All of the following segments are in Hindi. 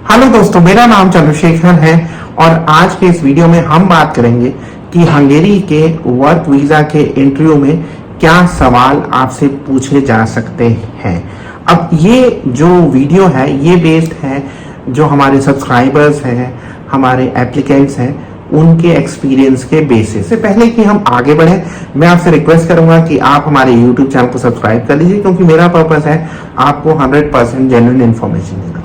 हेलो दोस्तों, मेरा नाम चंद्रशेखर है और आज के इस वीडियो में हम बात करेंगे कि हंगेरी के वर्क वीजा के इंटरव्यू में क्या सवाल आपसे पूछे जा सकते हैं। अब ये जो वीडियो है ये बेस्ड है जो हमारे सब्सक्राइबर्स हैं, हमारे एप्लीकेंट्स हैं, उनके एक्सपीरियंस के बेसिस। से पहले कि हम आगे बढ़े, मैं आपसे रिक्वेस्ट करूंगा कि आप हमारे YouTube चैनल को सब्सक्राइब कर लीजिए, क्योंकि मेरा पर्पस है आपको 100% जेन्युइन इन्फॉर्मेशन देना।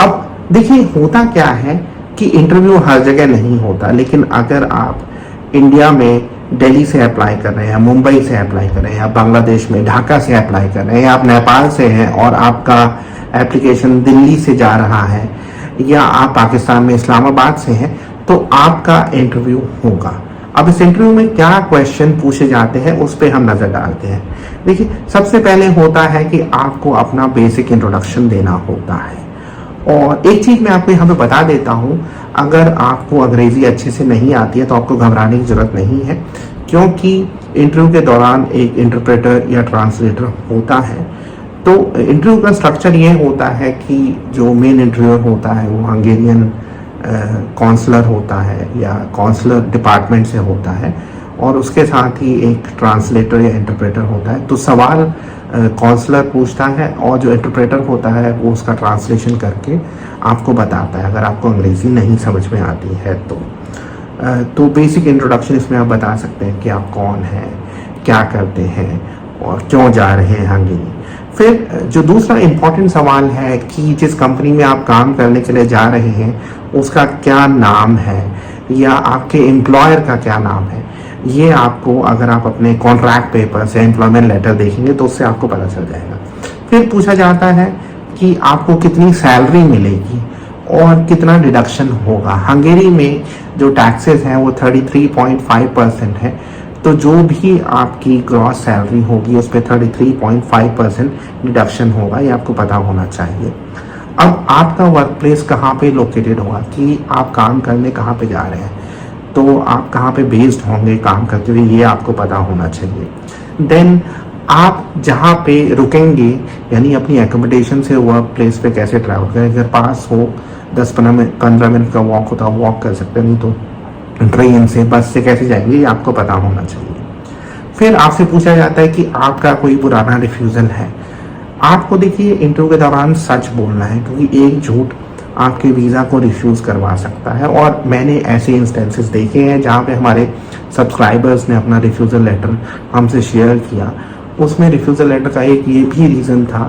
अब देखिए, होता क्या है कि इंटरव्यू हर जगह नहीं होता, लेकिन अगर आप इंडिया में दिल्ली से अप्लाई कर रहे हैं, मुंबई से अप्लाई कर रहे हैं, या बांग्लादेश में ढाका से अप्लाई कर रहे हैं, या आप नेपाल से हैं और आपका एप्लीकेशन दिल्ली से जा रहा है, या आप पाकिस्तान में इस्लामाबाद से हैं, तो आपका इंटरव्यू होगा। अब इस इंटरव्यू में क्या क्वेश्चन पूछे जाते हैं उस पर हम नजर डालते हैं। देखिए, सबसे पहले होता है कि आपको अपना बेसिक इंट्रोडक्शन देना होता है। और एक चीज मैं आपको यहाँ पे बता देता हूँ, अगर आपको अंग्रेजी अच्छे से नहीं आती है तो आपको घबराने की जरूरत नहीं है, क्योंकि इंटरव्यू के दौरान एक इंटरप्रेटर या ट्रांसलेटर होता है। तो इंटरव्यू का स्ट्रक्चर ये होता है कि जो मेन इंटरव्यूअर होता है वो हंगेरियन काउंसलर होता है या काउंसलर डिपार्टमेंट से होता है, और उसके साथ ही एक ट्रांसलेटर या इंटरप्रेटर होता है। तो सवाल काउंसलर पूछता है और जो इंटरप्रेटर होता है वो उसका ट्रांसलेशन करके आपको बताता है, अगर आपको अंग्रेज़ी नहीं समझ में आती है तो बेसिक इंट्रोडक्शन इसमें आप बता सकते हैं कि आप कौन हैं, क्या करते हैं और क्यों जा रहे हैं हंगेरी। फिर जो दूसरा इम्पोर्टेंट सवाल है कि जिस कंपनी में आप काम करने के लिए जा रहे हैं उसका क्या नाम है, या आपके एम्प्लॉयर का क्या नाम है। ये आपको, अगर आप अपने कॉन्ट्रैक्ट पेपर्स या एम्प्लॉयमेंट लेटर देखेंगे तो उससे आपको पता चल जाएगा। फिर पूछा जाता है कि आपको कितनी सैलरी मिलेगी और कितना डिडक्शन होगा। हंगेरी में जो टैक्सेस हैं वो 33.5% है, तो जो भी आपकी ग्रॉस सैलरी होगी उस पर 33.5% डिडक्शन होगा, ये आपको पता होना चाहिए। अब आपका वर्क प्लेस कहाँ पे लोकेटेड होगा, कि आप काम करने कहाँ पे जा रहे हैं, तो आप कहाँ पे बेस्ड होंगे काम करते हुए, ये आपको पता होना चाहिए। देन आप जहाँ पे रुकेंगे, यानी अपनी एकोमोडेशन से वर्क प्लेस पे कैसे ट्रैवल करें। अगर पास हो 10-15 मिनट का वॉक होता है वॉक कर सकते हैं, नहीं तो ट्रेन से, बस से कैसे जाएंगे, ये आपको पता होना चाहिए। फिर आपसे पूछा जाता है कि आपका कोई पुराना रिफ्यूज़ल है। आपको देखिए, इंटरव्यू के दौरान सच बोलना है, क्योंकि एक झूठ आपके वीज़ा को रिफ्यूज़ करवा सकता है। और मैंने ऐसे इंस्टेंसेस देखे हैं जहाँ पे हमारे सब्सक्राइबर्स ने अपना रिफ्यूज़ल लेटर हमसे शेयर किया। उसमें रिफ्यूज़ल लेटर का एक ये भी रीज़न था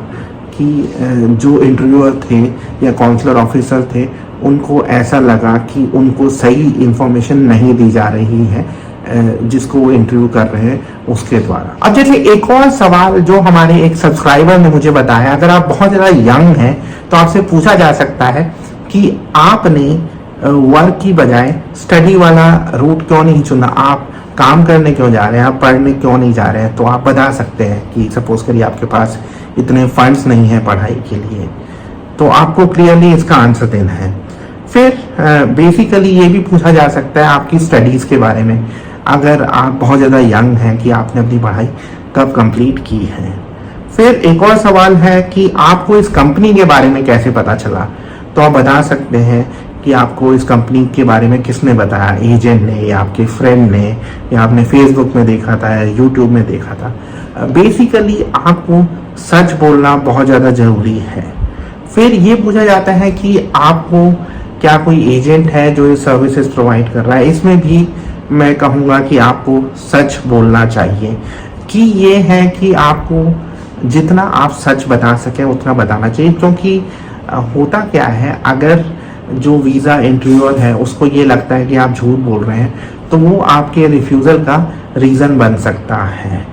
कि जो इंटरव्यूअर थे या काउंसलर ऑफिसर थे, उनको ऐसा लगा कि उनको सही इंफॉर्मेशन नहीं दी जा रही है जिसको वो इंटरव्यू कर रहे हैं उसके द्वारा। अब जैसे एक और सवाल जो हमारे एक सब्सक्राइबर ने मुझे बताया, अगर आप बहुत ज़्यादा यंग हैं तो आपसे पूछा जा सकता है कि आपने वर्क की बजाय स्टडी वाला रूट क्यों नहीं चुना, आप काम करने क्यों जा रहे हैं, आप पढ़ने क्यों नहीं जा रहे हैं। तो आप बता सकते हैं कि सपोज करिए आपके पास इतने फंड्स नहीं है पढ़ाई के लिए, तो आपको क्लियरली इसका आंसर देना है। फिर बेसिकली ये भी पूछा जा सकता है आपकी स्टडीज़ के बारे में, अगर आप बहुत ज़्यादा यंग हैं कि आपने अपनी पढ़ाई कब कंप्लीट की है। फिर एक और सवाल है कि आपको इस कंपनी के बारे में कैसे पता चला, तो आप बता सकते हैं कि आपको इस कंपनी के बारे में किसने बताया, एजेंट ने या आपके फ्रेंड ने, या आपने फेसबुक में देखा था या यूट्यूब में देखा था। बेसिकली आपको सच बोलना बहुत ज़्यादा ज़रूरी है। फिर ये पूछा जाता है कि आपको क्या कोई एजेंट है जो ये सर्विसेज प्रोवाइड कर रहा है। इसमें भी मैं कहूँगा कि आपको सच बोलना चाहिए, कि ये है कि आपको जितना आप सच बता सकें उतना बताना चाहिए। क्योंकि होता क्या है, अगर जो वीज़ा इंटरव्यूअर है उसको ये लगता है कि आप झूठ बोल रहे हैं, तो वो आपके रिफ्यूज़ल का रीज़न बन सकता है।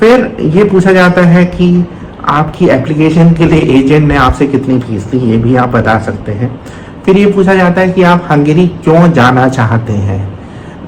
फिर ये पूछा जाता है कि आपकी एप्लीकेशन के लिए एजेंट ने आपसे कितनी फीस ली, ये भी आप बता सकते हैं। फिर ये पूछा जाता है कि आप हंगेरी क्यों जाना चाहते हैं,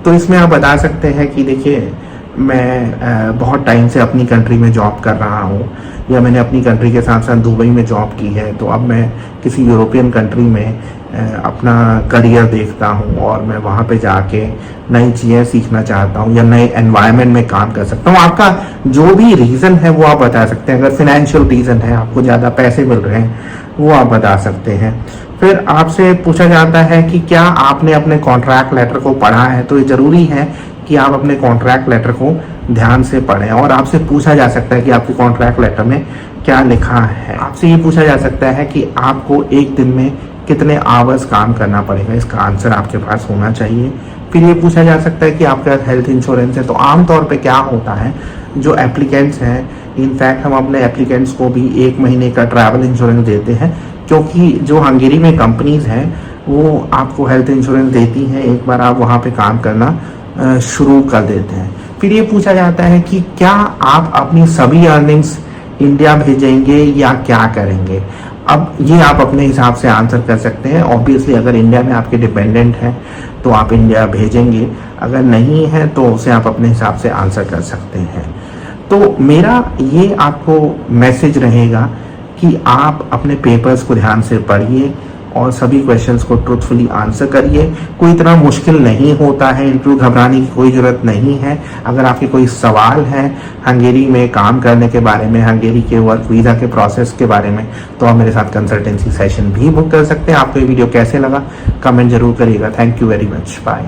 तो इसमें आप बता सकते हैं कि देखिए, मैं बहुत टाइम से अपनी कंट्री में जॉब कर रहा हूँ, या मैंने अपनी कंट्री के साथ साथ दुबई में जॉब की है, तो अब मैं किसी यूरोपियन कंट्री में अपना करियर देखता हूँ और मैं वहाँ पे जाके नई चीज़ें सीखना चाहता हूँ या नए एनवायरनमेंट में काम कर सकता हूँ। आपका जो भी रीज़न है वो आप बता सकते हैं। अगर फिनेंशियल रीज़न है, आपको ज़्यादा पैसे मिल रहे हैं, वो आप बता सकते हैं। फिर आपसे पूछा जाता है कि क्या आपने अपने कॉन्ट्रैक्ट लेटर को पढ़ा है। तो ये जरूरी है कि आप अपने कॉन्ट्रैक्ट लेटर को ध्यान से पढ़ें, और आपसे पूछा जा सकता है कि आपके कॉन्ट्रैक्ट लेटर में क्या लिखा है। आपसे ये पूछा जा सकता है कि आपको एक दिन में कितने आवर्स काम करना पड़ेगा, इसका आंसर आपके पास होना चाहिए। फिर ये पूछा जा सकता है कि आपका हेल्थ इंश्योरेंस है। तो आमतौर पे क्या होता है, जो एप्लीकेंट्स हैं, इनफैक्ट हम अपने एप्लीकेंट्स को भी 1 महीने का ट्रैवल इंश्योरेंस देते हैं, क्योंकि जो हंगेरी में कंपनीज हैं वो आपको हेल्थ इंश्योरेंस देती हैं एक बार आप वहाँ पे काम करना शुरू कर देते हैं। फिर ये पूछा जाता है कि क्या आप अपनी सभी अर्निंग्स इंडिया भेजेंगे या क्या करेंगे। अब ये आप अपने हिसाब से आंसर कर सकते हैं। ऑब्वियसली अगर इंडिया में आपके डिपेंडेंट हैं तो आप इंडिया भेजेंगे, अगर नहीं है तो उसे आप अपने हिसाब से आंसर कर सकते हैं। तो मेरा ये आपको मैसेज रहेगा कि आप अपने पेपर्स को ध्यान से पढ़िए और सभी क्वेश्चंस को ट्रूथफुली आंसर करिए। कोई इतना मुश्किल नहीं होता है, इंटरव्यू घबराने की कोई ज़रूरत नहीं है। अगर आपके कोई सवाल है हंगेरी में काम करने के बारे में, हंगेरी के वर्क वीज़ा के प्रोसेस के बारे में, तो आप मेरे साथ कंसल्टेंसी सेशन भी बुक कर सकते हैं। आपको ये वीडियो कैसे लगा कमेंट जरूर करिएगा। Thank you very much, bye.